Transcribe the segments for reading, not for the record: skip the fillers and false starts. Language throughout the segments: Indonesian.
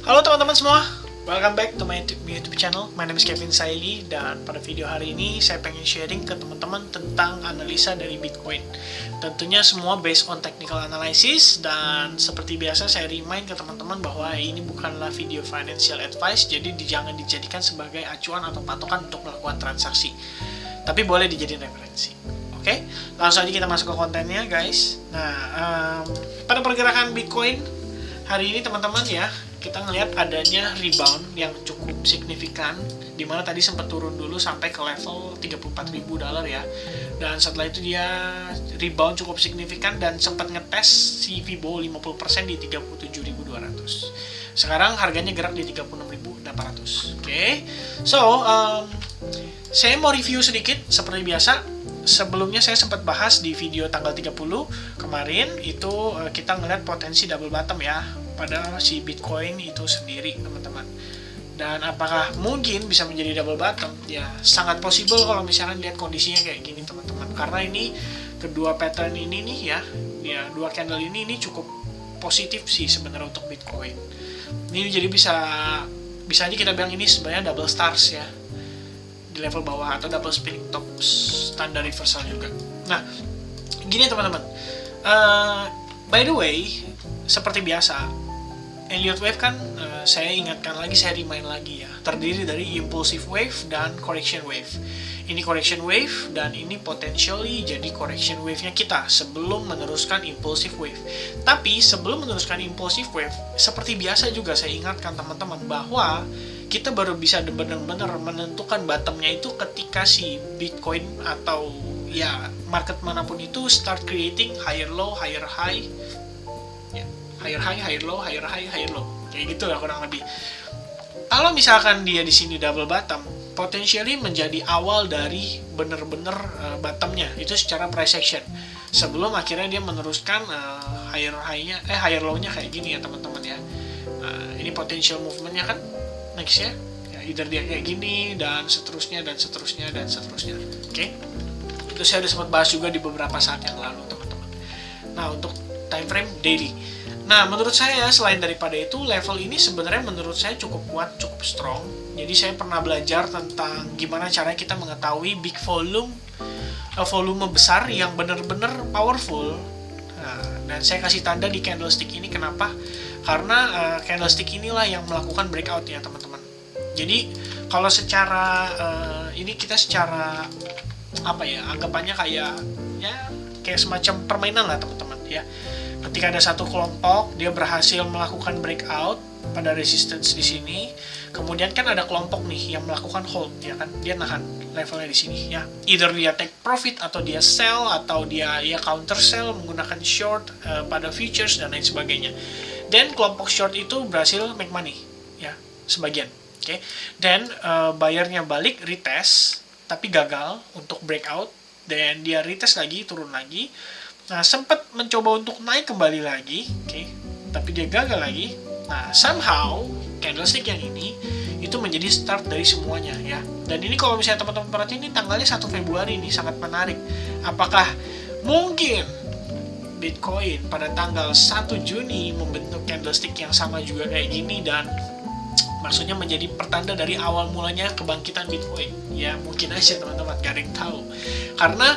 Halo teman-teman semua, welcome back to my YouTube channel. My name is Kevin Saili, dan pada video hari ini saya pengen sharing ke teman-teman tentang analisa dari Bitcoin. Tentunya semua based on technical analysis, dan seperti biasa saya remind ke teman-teman bahwa ini bukanlah video financial advice, jadi jangan dijadikan sebagai acuan atau patokan untuk melakukan transaksi. Tapi boleh dijadikan referensi. Oke, langsung aja kita masuk ke kontennya guys. Nah, pada pergerakan Bitcoin hari ini teman-teman ya, kita ngelihat adanya rebound yang cukup signifikan, dimana tadi sempat turun dulu sampai ke level $34.000 ya, dan setelah itu dia rebound cukup signifikan dan sempat ngetes si Fibo 50% di 37.200. Sekarang harganya gerak di 36.800. Oke. So saya mau review sedikit seperti biasa. Sebelumnya saya sempat bahas di video tanggal 30 kemarin, itu kita ngeliat potensi double bottom ya pada si Bitcoin itu sendiri teman-teman. Dan apakah mungkin bisa menjadi double bottom? Ya sangat possible kalau misalkan lihat kondisinya kayak gini teman-teman. Karena ini kedua pattern ini nih ya dua candle ini cukup positif sih sebenarnya untuk Bitcoin. Ini jadi bisa aja kita bilang ini sebenarnya double stars ya di level bawah, atau double spinning top standar reversal juga. Nah, gini teman-teman. By the way, seperti biasa, Elliott Wave kan saya ingatkan lagi, saya remind lagi ya, terdiri dari impulsive wave dan correction wave. Ini correction wave dan ini potentially jadi correction wave-nya kita sebelum meneruskan impulsive wave. Tapi sebelum meneruskan impulsive wave, seperti biasa juga saya ingatkan teman-teman bahwa kita baru bisa benar-benar menentukan bottomnya itu ketika si Bitcoin atau ya market manapun itu start creating higher low, higher high, ya, higher high, higher low, higher high, higher low, kayak gitu ya kurang lebih. Kalau misalkan dia di sini double bottom, potentially menjadi awal dari benar-benar bottomnya itu secara price action. Sebelum akhirnya dia meneruskan higher high-nya, higher low-nya kayak gini ya teman-teman ya. Ini potential movement-nya kan next ya, either dia kayak gini dan seterusnya dan seterusnya dan seterusnya. Oke. Itu saya udah sempat bahas juga di beberapa saat yang lalu teman-teman. Nah, untuk time frame daily. Nah, menurut saya selain daripada itu, level ini sebenarnya menurut saya cukup kuat, cukup strong. Jadi saya pernah belajar tentang gimana caranya kita mengetahui big volume besar yang benar-benar powerful. Nah, dan saya kasih tanda di candlestick ini, kenapa? Karena candlestick inilah yang melakukan breakout ya teman-teman. Jadi kalau secara ini kita secara apa ya, anggapannya kayak semacam permainan lah teman-teman ya. Ketika ada satu kelompok dia berhasil melakukan breakout pada resistance di sini, kemudian kan ada kelompok nih yang melakukan hold ya kan, dia nahan levelnya di sini ya. Either dia take profit atau dia sell atau dia ya counter sell menggunakan short pada futures dan lain sebagainya. Dan kelompok short itu berhasil make money ya sebagian. Oke. Dan buyernya balik retest tapi gagal untuk breakout, dan dia retest lagi, turun lagi. Nah, sempat mencoba untuk naik kembali lagi, tapi dia gagal lagi. Nah, somehow candlestick yang ini itu menjadi start dari semuanya ya. Dan ini kalau misalnya teman-teman perhatiin, ini tanggalnya 1 Februari ini sangat menarik. Apakah mungkin Bitcoin pada tanggal 1 Juni membentuk candlestick yang sama juga kayak gini, dan maksudnya menjadi pertanda dari awal mulanya kebangkitan Bitcoin? Ya mungkin aja teman-teman, gak ada yang tahu. Karena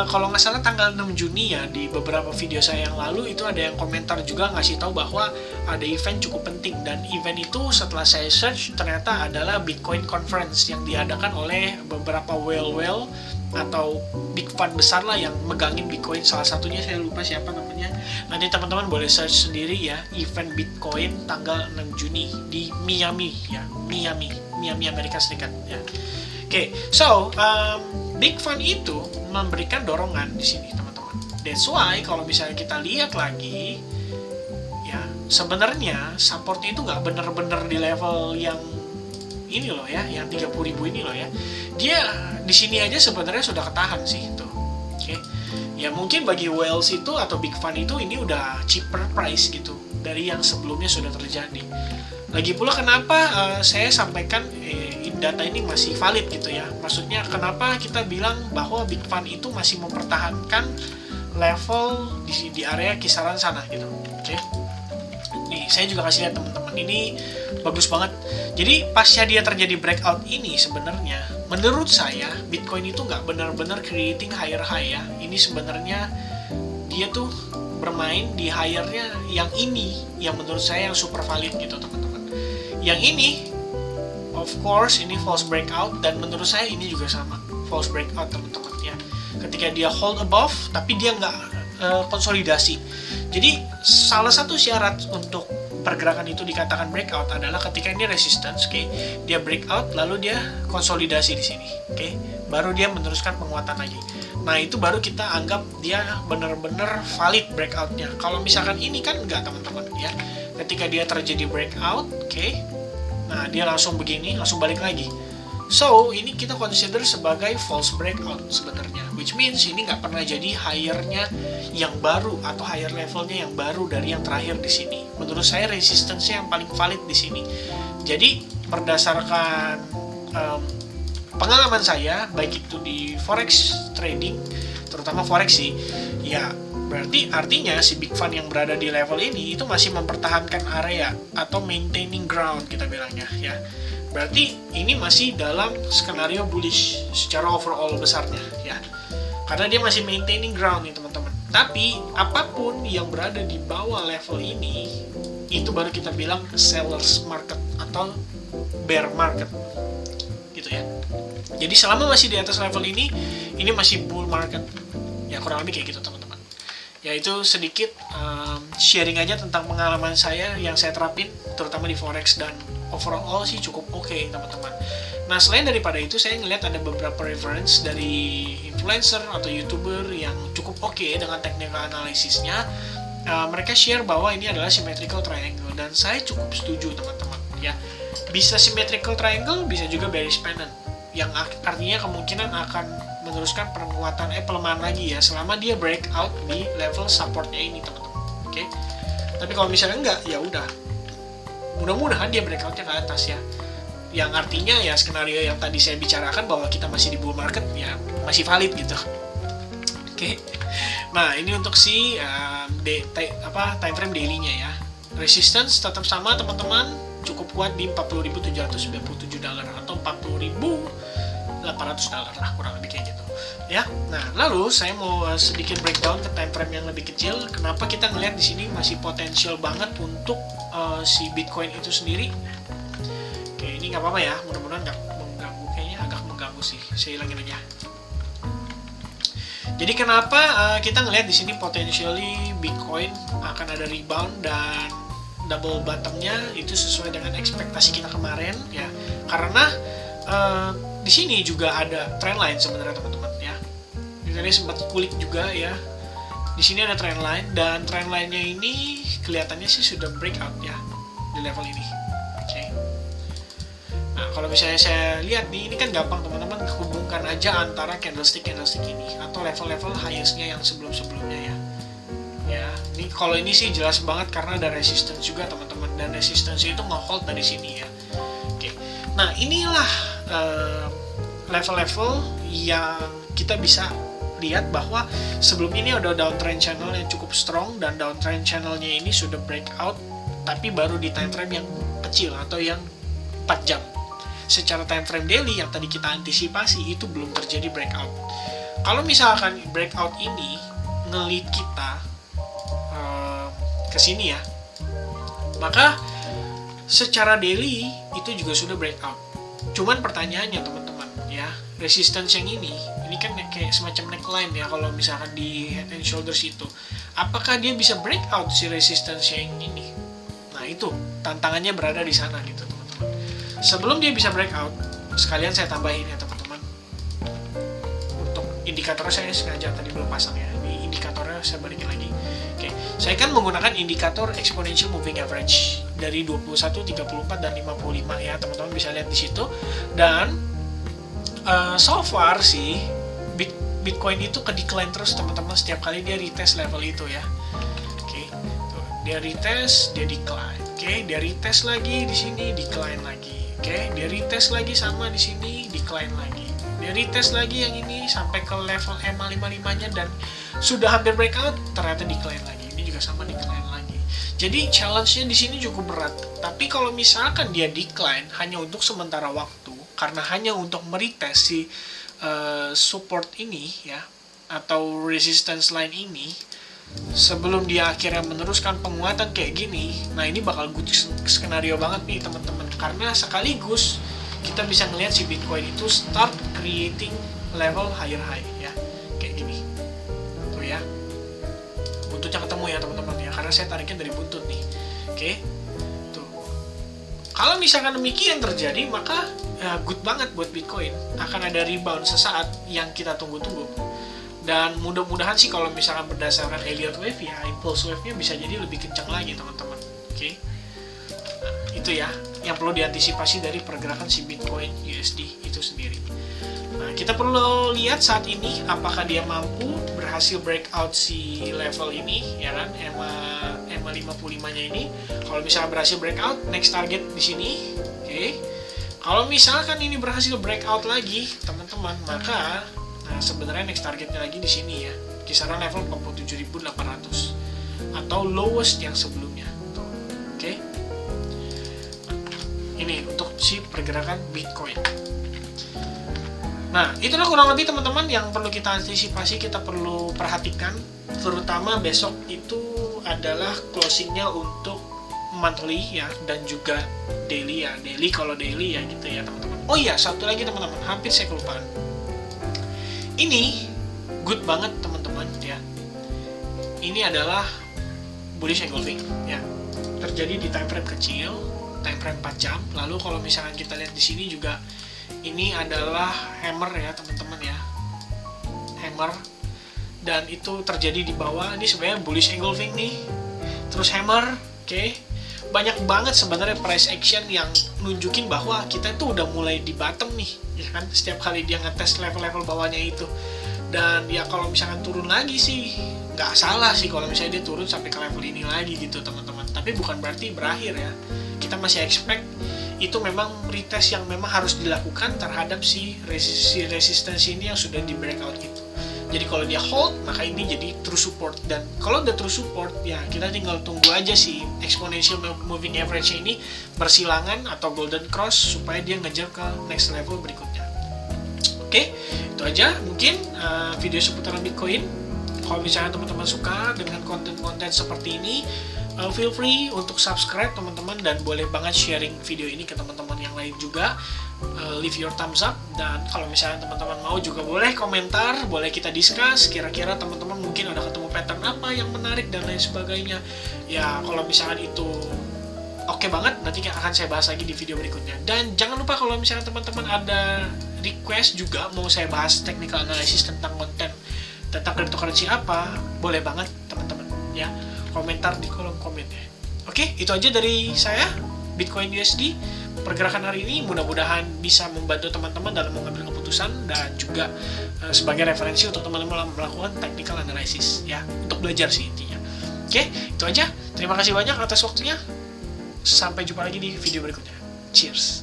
kalau nggak salah tanggal 6 Juni ya, di beberapa video saya yang lalu itu ada yang komentar juga ngasih tahu bahwa ada event cukup penting, dan event itu setelah saya search ternyata adalah Bitcoin Conference yang diadakan oleh beberapa whale atau big fund besar lah yang megangin Bitcoin. Salah satunya saya lupa siapa namanya. Nanti teman-teman boleh search sendiri ya, event Bitcoin tanggal 6 Juni di Miami ya, Miami Amerika Serikat ya. Oke, so big fund itu memberikan dorongan di sini teman-teman. That's why kalau misalnya kita lihat lagi ya, sebenarnya supportnya itu nggak bener-bener di level yang ini loh ya, yang 30.000 ini loh ya. Dia di sini aja sebenarnya sudah ketahan sih itu. Oke. Ya mungkin bagi whales itu atau big fund itu ini udah cheaper price gitu dari yang sebelumnya sudah terjadi. Lagi pula kenapa saya sampaikan data ini masih valid gitu ya. Maksudnya kenapa kita bilang bahwa big fund itu masih mempertahankan level di area kisaran sana gitu. Oke. Nih, saya juga kasih lihat teman-teman, ini bagus banget. Jadi pasca dia terjadi breakout ini sebenarnya, menurut saya Bitcoin itu nggak benar-benar creating higher high ya. Ini sebenarnya dia tuh bermain di higher-nya yang ini, yang menurut saya yang super valid gitu teman-teman. Yang ini, of course, ini false breakout, dan menurut saya ini juga sama, false breakout teman-teman ya. Ketika dia hold above, tapi dia nggak konsolidasi. Jadi salah satu syarat untuk pergerakan itu dikatakan breakout adalah ketika ini resistance, oke, dia breakout lalu dia konsolidasi di sini, oke, baru dia meneruskan penguatan lagi. Nah itu baru kita anggap dia benar-benar valid breakoutnya. Kalau misalkan ini kan enggak teman-teman ya. Ketika dia terjadi breakout, oke, nah dia langsung begini, langsung balik lagi. So, ini kita consider sebagai false breakout sebenarnya, which means ini nggak pernah jadi higher-nya yang baru atau higher levelnya yang baru dari yang terakhir di sini. Menurut saya resistance-nya yang paling valid di sini. Jadi, berdasarkan pengalaman saya, baik itu di forex trading, terutama forex sih, ya berarti artinya si big fund yang berada di level ini itu masih mempertahankan area atau maintaining ground kita bilangnya ya. Berarti ini masih dalam skenario bullish secara overall besarnya ya. Karena dia masih maintaining ground nih teman-teman. Tapi apapun yang berada di bawah level ini, itu baru kita bilang sellers market atau bear market gitu ya. Jadi selama masih di atas level ini masih bull market. Ya kurang lebih kayak gitu teman-teman. Ya itu sedikit sharing aja tentang pengalaman saya yang saya terapin terutama di forex, dan overall sih cukup oke teman-teman. Nah selain daripada itu saya ngeliat ada beberapa reference dari influencer atau youtuber yang cukup oke dengan technical analisisnya. Mereka share bahwa ini adalah symmetrical triangle, dan saya cukup setuju teman-teman ya. Bisa symmetrical triangle, bisa juga bearish pennant, yang artinya kemungkinan akan meneruskan penguatan pelemahan lagi ya selama dia breakout di level supportnya ini teman-teman. Oke. Tapi kalau misalnya enggak, ya udah. Mudah-mudahan dia breakoutnya ke atas ya. Yang artinya ya skenario yang tadi saya bicarakan bahwa kita masih di bull market ya masih valid gitu. Oke. Nah, ini untuk si time frame daily-nya ya. Resistance tetap sama teman-teman, cukup kuat di $40.797 atau $40.800 lah kurang lebih kayak gitu ya. Nah lalu saya mau sedikit breakdown ke time frame yang lebih kecil. Kenapa kita ngelihat di sini masih potensial banget untuk si Bitcoin itu sendiri. Oke, ini nggak apa-apa ya, mudah-mudahan nggak mengganggu, kayaknya agak mengganggu sih, saya hilangin aja. Jadi kenapa kita ngelihat di sini potentially Bitcoin akan ada rebound dan double bottomnya itu sesuai dengan ekspektasi kita kemarin ya, karena di sini juga ada trendline sebenarnya teman-teman ya. Tadi sempat kulik juga ya. Di sini ada trendline, dan trendline-nya ini kelihatannya sih sudah breakout ya di level ini. Oke. Nah, kalau misalnya saya lihat nih, ini kan gampang teman-teman, hubungkan aja antara candlestick ini atau level-level highest-nya yang sebelum-sebelumnya ya. Ya, ini kalau ini sih jelas banget karena ada resistance juga teman-teman, dan resistance itu nge-hold dari sini ya. Oke. Nah, inilah level-level yang kita bisa lihat bahwa sebelum ini ada downtrend channel yang cukup strong, dan downtrend channelnya ini sudah breakout tapi baru di time frame yang kecil atau yang 4 jam. Secara time frame daily yang tadi kita antisipasi itu belum terjadi breakout. Kalau misalkan breakout ini nge-lead kita ke sini ya, maka secara daily itu juga sudah breakout. Cuman pertanyaannya teman-teman ya, resistance yang ini kan kayak semacam neckline ya kalau misalkan di head and shoulders itu, apakah dia bisa breakout si resistance yang ini? Nah itu tantangannya berada di sana gitu teman-teman. Sebelum dia bisa breakout, sekalian saya tambahin ya teman-teman, untuk indikatornya saya sengaja tadi belum pasang ya, ini indikatornya saya balikin lagi. Oke, saya kan menggunakan indikator exponential moving average dari 21, 34, dan 55 ya, teman-teman bisa lihat di situ. Dan so far sih Bitcoin itu ke decline terus teman-teman setiap kali dia retest level itu ya. Oke, dia retest, dia decline. Oke, dia retest lagi di sini, decline lagi. Oke, dia retest lagi sama di sini, decline lagi. Dia retest lagi yang ini sampai ke level EMA 55-nya dan sudah hampir breakout, ternyata decline lagi. Ini juga sama decline lagi. Jadi challenge-nya di sini cukup berat. Tapi kalau misalkan dia decline hanya untuk sementara waktu, karena hanya untuk meretest si support ini ya, atau resistance line ini, sebelum dia akhirnya meneruskan penguatan kayak gini, nah ini bakal good skenario banget nih teman-teman. Karena sekaligus kita bisa ngelihat si Bitcoin itu start creating level higher high ya, kayak gini. Tuh ya. Buntutnya ketemu ya teman-teman ya, karena saya tariknya dari buntut nih. Oke. Tuh. Kalau misalkan demikian terjadi, maka good banget buat Bitcoin. Akan ada rebound sesaat yang kita tunggu-tunggu. Dan mudah-mudahan sih kalau misalkan berdasarkan Elliott Wave ya, impulse wave-nya bisa jadi lebih kencang lagi teman-teman. Oke. Nah, itu ya yang perlu diantisipasi dari pergerakan si Bitcoin USD itu sendiri. Nah, kita perlu lihat saat ini apakah dia mampu berhasil breakout si level ini ya kan, EMA 55-nya ini. Kalau misalnya berhasil breakout, next target di sini. Oke. Kalau misalkan ini berhasil breakout lagi, teman-teman, maka sebenarnya next targetnya lagi di sini ya, kisaran level 47.800 atau lowest yang sebelumnya. Oke. Ini untuk si pergerakan Bitcoin. Nah, itulah kurang lebih teman-teman yang perlu kita antisipasi, kita perlu perhatikan. Terutama besok itu adalah closingnya untuk monthly ya, dan juga daily ya. Daily kalau daily ya gitu ya teman-teman. Oh iya, satu lagi teman-teman, hampir saya kelupaan. Ini good banget teman-teman ya. Ini adalah bullish engulfing ya. Terjadi di time frame kecil, time frame 4 jam. Lalu kalau misalkan kita lihat di sini juga, ini adalah hammer ya teman-teman ya, hammer, dan itu terjadi di bawah. Ini sebenarnya bullish engulfing nih, terus hammer. Oke. Banyak banget sebenarnya price action yang nunjukin bahwa kita itu udah mulai di bottom nih ya kan, setiap kali dia ngetes level-level bawahnya itu. Dan ya kalau misalkan turun lagi sih nggak salah sih kalau misalnya dia turun sampai ke level ini lagi gitu teman-teman, tapi bukan berarti berakhir ya. Kita masih expect itu memang retest yang memang harus dilakukan terhadap si resistance ini yang sudah di breakout gitu. Jadi kalau dia hold, maka ini jadi true support. Dan kalau udah true support, ya kita tinggal tunggu aja si exponential moving average ini bersilangan atau golden cross supaya dia ngejar ke next level berikutnya. Oke, itu aja mungkin video seputaran Bitcoin. Kalau misalnya teman-teman suka dengan konten-konten seperti ini, feel free untuk subscribe teman-teman, dan boleh banget sharing video ini ke teman-teman yang lain juga. Leave your thumbs up, dan kalau misalnya teman-teman mau juga boleh komentar, boleh kita discuss kira-kira teman-teman mungkin udah ketemu pattern apa yang menarik dan lain sebagainya ya. Kalau misalkan itu oke banget, nanti akan saya bahas lagi di video berikutnya. Dan jangan lupa kalau misalnya teman-teman ada request juga mau saya bahas technical analysis tentang konten tentang cryptocurrency apa, boleh banget teman-teman ya, komentar di kolom komennya. Oke, itu aja dari saya, Bitcoin USD. Pergerakan hari ini mudah-mudahan bisa membantu teman-teman dalam mengambil keputusan, dan juga sebagai referensi untuk teman-teman melakukan technical analysis ya, untuk belajar sih intinya. Oke, itu aja. Terima kasih banyak atas waktunya. Sampai jumpa lagi di video berikutnya. Cheers.